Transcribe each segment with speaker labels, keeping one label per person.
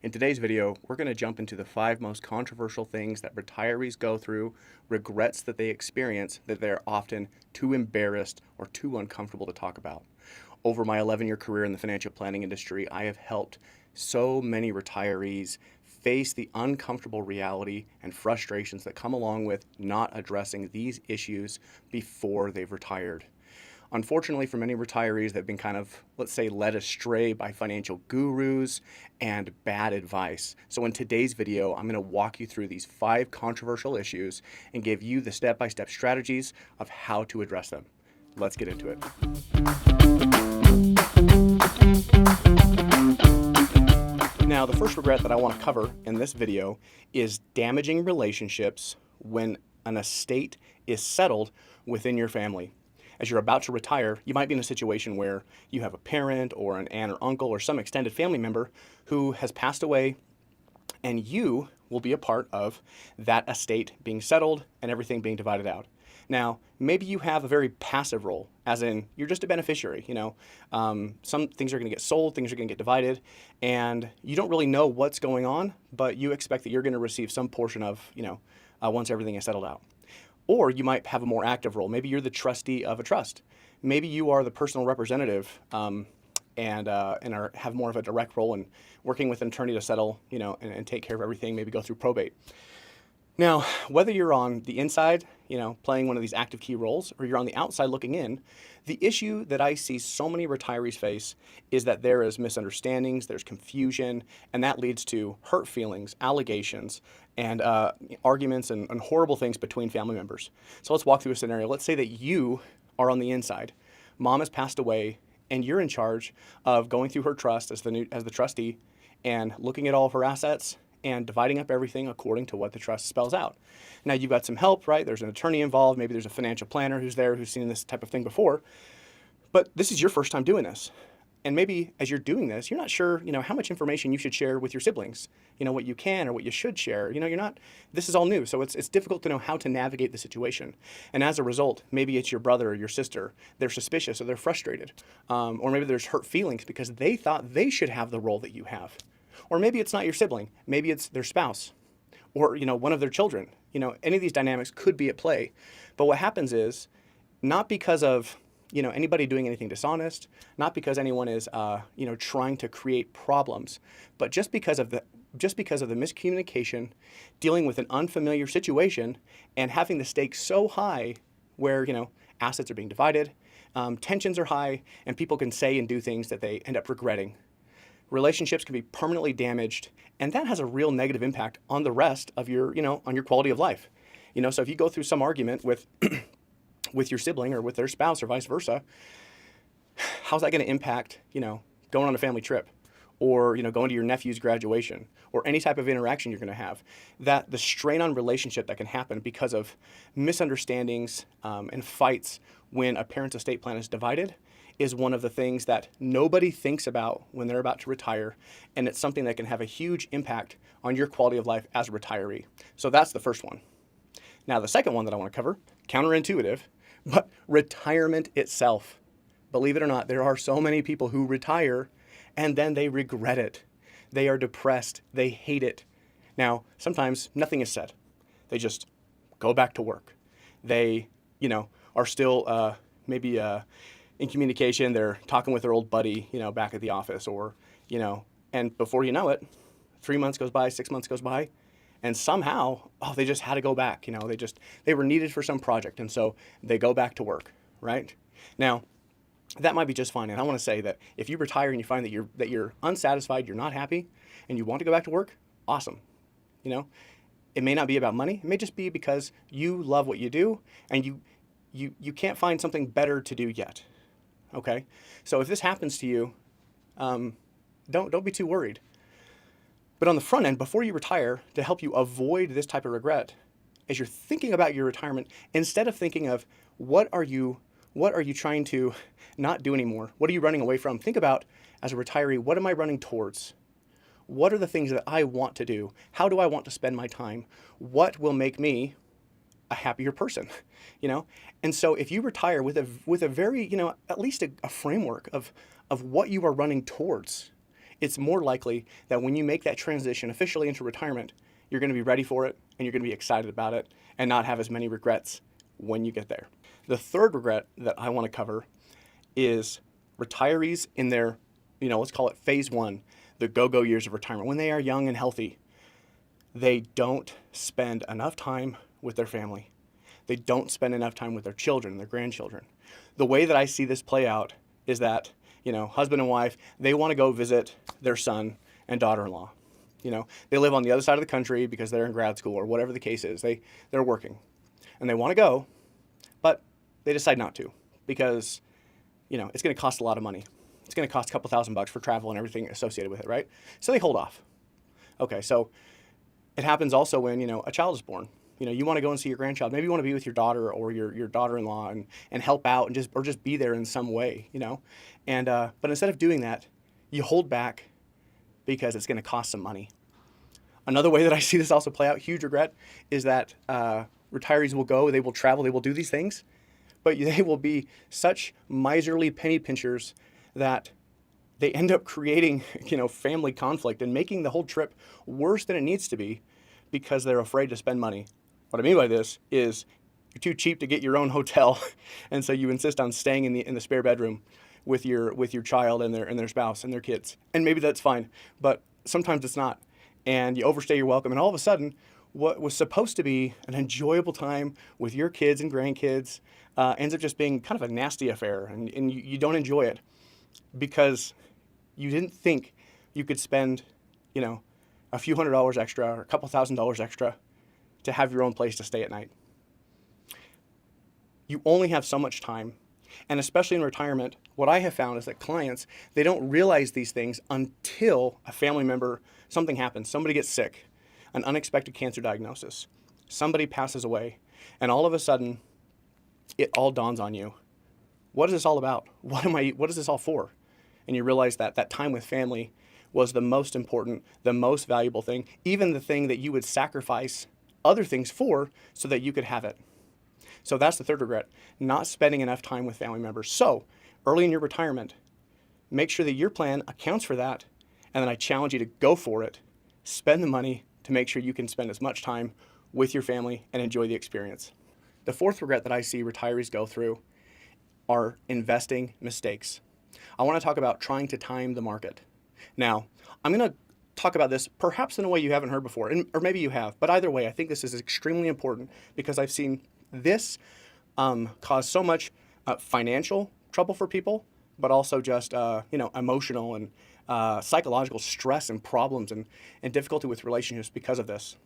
Speaker 1: In today's video, we're going to jump into the 5 most controversial things that retirees go through, regrets that they experience that they're often too embarrassed or too uncomfortable to talk about. Over my 11-year career in the financial planning industry, I have helped so many retirees face the uncomfortable reality and frustrations that come along with not addressing these issues before they've retired. Unfortunately, for many retirees, they've been kind of, let's say, led astray by financial gurus and bad advice. So in today's video, I'm going to walk you through these 5 controversial issues and give you the step-by-step strategies of how to address them. Let's get into it. Now, the first regret that I want to cover in this video is damaging relationships when an estate is settled within your family. As you're about to retire, you might be in a situation where you have a parent or an aunt or uncle or some extended family member who has passed away, and you will be a part of that estate being settled and everything being divided out. Now, maybe you have a very passive role, as in you're just a beneficiary. Some things are going to get sold, things are going to get divided, and you don't really know what's going on, but you expect that you're going to receive some portion of, once everything is settled out. Or you might have a more active role. Maybe you're the trustee of a trust. Maybe you are the personal representative and have more of a direct role in working with an attorney to settle, and take care of everything, maybe go through probate. Now, whether you're on the inside, playing one of these active key roles, or you're on the outside looking in, the issue that I see so many retirees face is that there is misunderstandings, there's confusion, and that leads to hurt feelings, allegations, and arguments and horrible things between family members. So let's walk through a scenario. Let's say that you are on the inside. Mom has passed away, and you're in charge of going through her trust as the trustee and looking at all of her assets and dividing up everything according to what the trust spells out. Now, you've got some help, right? There's an attorney involved. Maybe there's a financial planner who's there who's seen this type of thing before. But this is your first time doing this. And maybe as you're doing this, you're not sure, how much information you should share with your siblings, what you can or what you should share. This is all new. So it's difficult to know how to navigate the situation. And as a result, maybe it's your brother or your sister. They're suspicious or they're frustrated. Or maybe there's hurt feelings because they thought they should have the role that you have. Or maybe it's not your sibling. Maybe it's their spouse or, one of their children. Any of these dynamics could be at play. But what happens is not because of, anybody doing anything dishonest, not because anyone is, trying to create problems, but just because of the miscommunication, dealing with an unfamiliar situation and having the stakes so high where, assets are being divided, tensions are high, and people can say and do things that they end up regretting. Relationships can be permanently damaged, and that has a real negative impact on the rest of your, on your quality of life. So if you go through some argument with with your sibling or with their spouse or vice versa, how's that going to impact, going on a family trip or, going to your nephew's graduation or any type of interaction you're going to have? That the strain on relationship that can happen because of misunderstandings and fights when a parent's estate plan is divided is one of the things that nobody thinks about when they're about to retire, and it's something that can have a huge impact on your quality of life as a retiree. So that's the first one. Now, the second one that I want to cover, counterintuitive, but retirement itself. Believe it or not, there are so many people who retire and then they regret it. They are depressed. They hate it. Now, sometimes nothing is said. They just go back to work. They, are still maybe in communication. They're talking with their old buddy, back at the office or, and before you know it, 3 months goes by, 6 months goes by, and somehow, they just had to go back. They were needed for some project. And so they go back to work, right? Now, that might be just fine. And I want to say that if you retire and you find that you're unsatisfied, you're not happy, and you want to go back to work, awesome. It may not be about money. It may just be because you love what you do and you can't find something better to do yet. Okay? So if this happens to you, don't be too worried. But on the front end, before you retire, to help you avoid this type of regret, as you're thinking about your retirement, instead of thinking of what are you trying to not do anymore? What are you running away from? Think about, as a retiree, what am I running towards? What are the things that I want to do? How do I want to spend my time? What will make me a happier person? And so if you retire with a very, at least a framework of what you are running towards, it's more likely that when you make that transition officially into retirement, you're going to be ready for it and you're going to be excited about it and not have as many regrets when you get there. The third regret that I want to cover is retirees in their, let's call it phase one, the go-go years of retirement. When they are young and healthy, they don't spend enough time with their family. They don't spend enough time with their children, their grandchildren. The way that I see this play out is that, husband and wife, they want to go visit their son and daughter-in-law. They live on the other side of the country because they're in grad school or whatever the case is. They're working and they want to go, but they decide not to because, it's going to cost a lot of money. It's going to cost a couple $1,000 for travel and everything associated with it, right? So they hold off. Okay, so it happens also when, a child is born. You want to go and see your grandchild. Maybe you want to be with your daughter or your daughter-in-law and help out and just be there in some way, And but instead of doing that, you hold back because it's going to cost some money. Another way that I see this also play out, huge regret, is that retirees will go, they will travel, they will do these things, but they will be such miserly penny pinchers that they end up creating, family conflict and making the whole trip worse than it needs to be because they're afraid to spend money. What I mean by this is you're too cheap to get your own hotel, and so you insist on staying in the spare bedroom with your child and their spouse and their kids. And maybe that's fine, but sometimes it's not. And you overstay your welcome, and all of a sudden, what was supposed to be an enjoyable time with your kids and grandkids ends up just being kind of a nasty affair, and you don't enjoy it because you didn't think you could spend, a few $100s extra or a couple $1,000s extra to have your own place to stay at night. You only have so much time. And especially in retirement, what I have found is that clients, they don't realize these things until a family member, something happens, somebody gets sick, an unexpected cancer diagnosis, somebody passes away, and all of a sudden, it all dawns on you. What is this all about? What is this all for? And you realize that that time with family was the most important, the most valuable thing, even the thing that you would sacrifice other things for so that you could have it. So that's the third regret, not spending enough time with family members. So early in your retirement, make sure that your plan accounts for that, and then I challenge you to go for it. Spend the money to make sure you can spend as much time with your family and enjoy the experience. The fourth regret that I see retirees go through are investing mistakes. I want to talk about trying to time the market. Now, I'm going to talk about this perhaps in a way you haven't heard before, or maybe you have, but either way, I think this is extremely important because I've seen this cause so much financial trouble for people, but also just emotional and psychological stress and problems and difficulty with relationships because of this.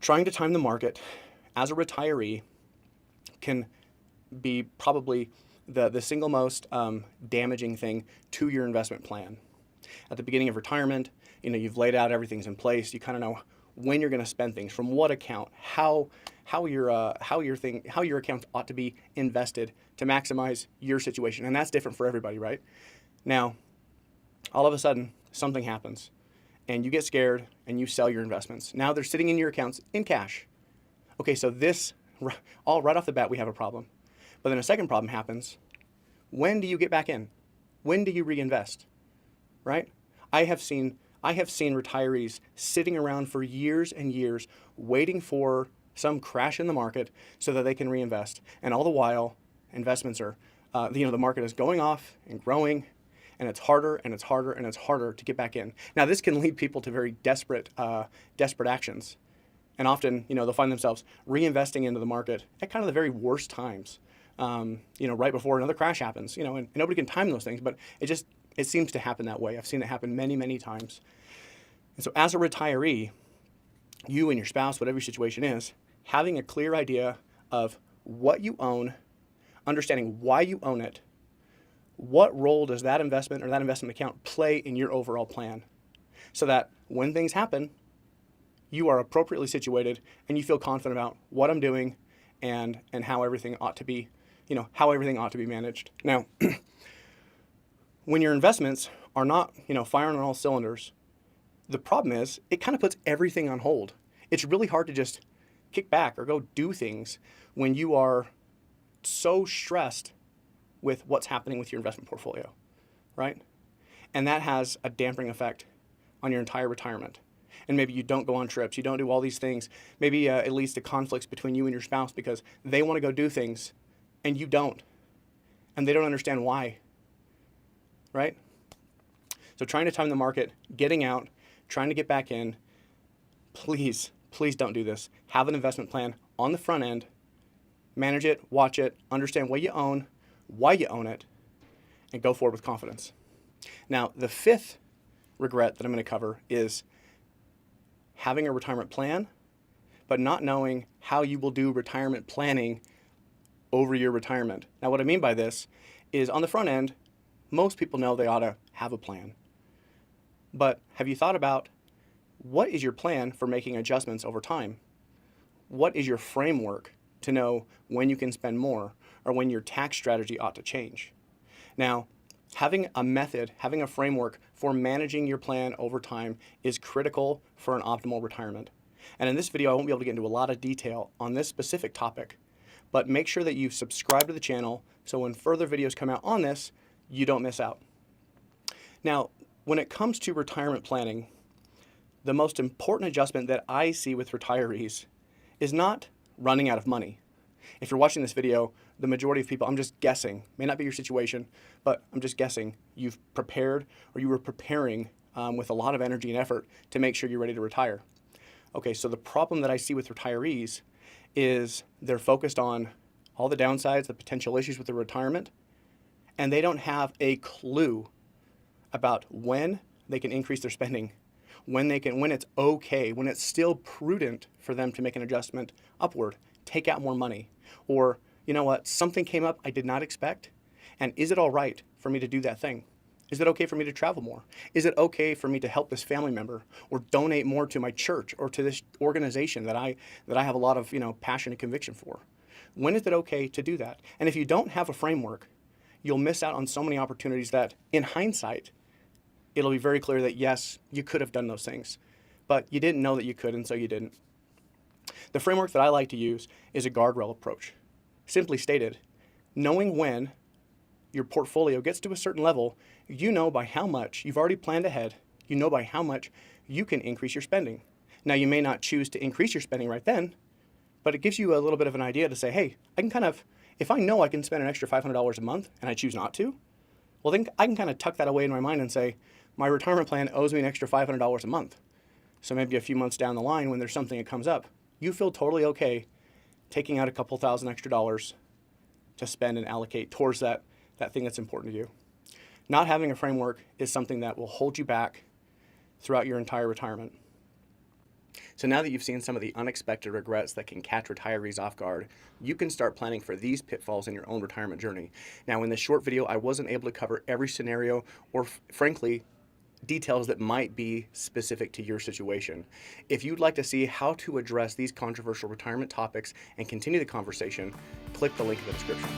Speaker 1: Trying to time the market as a retiree can be probably the single most damaging thing to your investment plan. At the beginning of retirement, you've laid out everything's in place. You kind of know when you're going to spend things, from what account, how your account ought to be invested to maximize your situation, and that's different for everybody, right? Now, all of a sudden, something happens, and you get scared, and you sell your investments. Now they're sitting in your accounts in cash. Okay, so this, all right off the bat, we have a problem. But then a second problem happens. When do you get back in? When do you reinvest? Right? I have seen retirees sitting around for years and years waiting for some crash in the market so that they can reinvest. And all the while, investments are, the market is going off and growing, and it's harder and it's harder and it's harder to get back in. Now, this can lead people to very desperate actions. And often, they'll find themselves reinvesting into the market at kind of the very worst times, right before another crash happens, and nobody can time those things, but it seems to happen that way. I've seen it happen many, many times. And so as a retiree, you and your spouse, whatever your situation is, having a clear idea of what you own, understanding why you own it, what role does that investment or that investment account play in your overall plan, so that when things happen, you are appropriately situated and you feel confident about what I'm doing and how everything ought to be, managed. Now, when your investments are not, firing on all cylinders, the problem is it kind of puts everything on hold. It's really hard to just kick back or go do things when you are so stressed with what's happening with your investment portfolio, right? And that has a dampening effect on your entire retirement. And maybe you don't go on trips, you don't do all these things. Maybe it leads to conflicts between you and your spouse because they want to go do things and you don't. And they don't understand why, right? So trying to time the market, getting out, trying to get back in, please don't do this. Have an investment plan on the front end, manage it, watch it, understand what you own, why you own it, and go forward with confidence. Now, the fifth regret that I'm going to cover is having a retirement plan, but not knowing how you will do retirement planning over your retirement. Now, what I mean by this is on the front end, most people know they ought to have a plan. But have you thought about what is your plan for making adjustments over time? What is your framework to know when you can spend more or when your tax strategy ought to change? Now, having a method, having a framework for managing your plan over time is critical for an optimal retirement. And in this video, I won't be able to get into a lot of detail on this specific topic, but make sure that you subscribe to the channel so when further videos come out on this, you don't miss out. Now, when it comes to retirement planning, the most important adjustment that I see with retirees is not running out of money. If you're watching this video, the majority of people, I'm just guessing, may not be your situation, but I'm just guessing you've prepared or you were preparing with a lot of energy and effort to make sure you're ready to retire. Okay, so the problem that I see with retirees is they're focused on all the downsides, the potential issues with their retirement, and they don't have a clue about when they can increase their spending, when it's okay, when it's still prudent for them to make an adjustment upward, take out more money, or you know what, something came up I did not expect, and is it all right for me to do that thing? Is it okay for me to travel more? Is it okay for me to help this family member or donate more to my church or to this organization that I have a lot of passion and conviction for? When is it okay to do that? And if you don't have a framework, you'll miss out on so many opportunities that in hindsight, it'll be very clear that yes, you could have done those things, but you didn't know that you could, and so you didn't. The framework that I like to use is a guardrail approach. Simply stated, knowing when your portfolio gets to a certain level, you know by how much you've already planned ahead, you know by how much you can increase your spending. Now, you may not choose to increase your spending right then, but it gives you a little bit of an idea to say, hey, I can if I know I can spend an extra $500 a month and I choose not to, well, then I can kind of tuck that away in my mind and say, my retirement plan owes me an extra $500 a month. So maybe a few months down the line when there's something that comes up, you feel totally okay taking out a couple thousand extra dollars to spend and allocate towards that thing that's important to you. Not having a framework is something that will hold you back throughout your entire retirement. So now that you've seen some of the unexpected regrets that can catch retirees off guard, you can start planning for these pitfalls in your own retirement journey. Now, in this short video, I wasn't able to cover every scenario or, frankly, details that might be specific to your situation. If you'd like to see how to address these controversial retirement topics and continue the conversation, click the link in the description.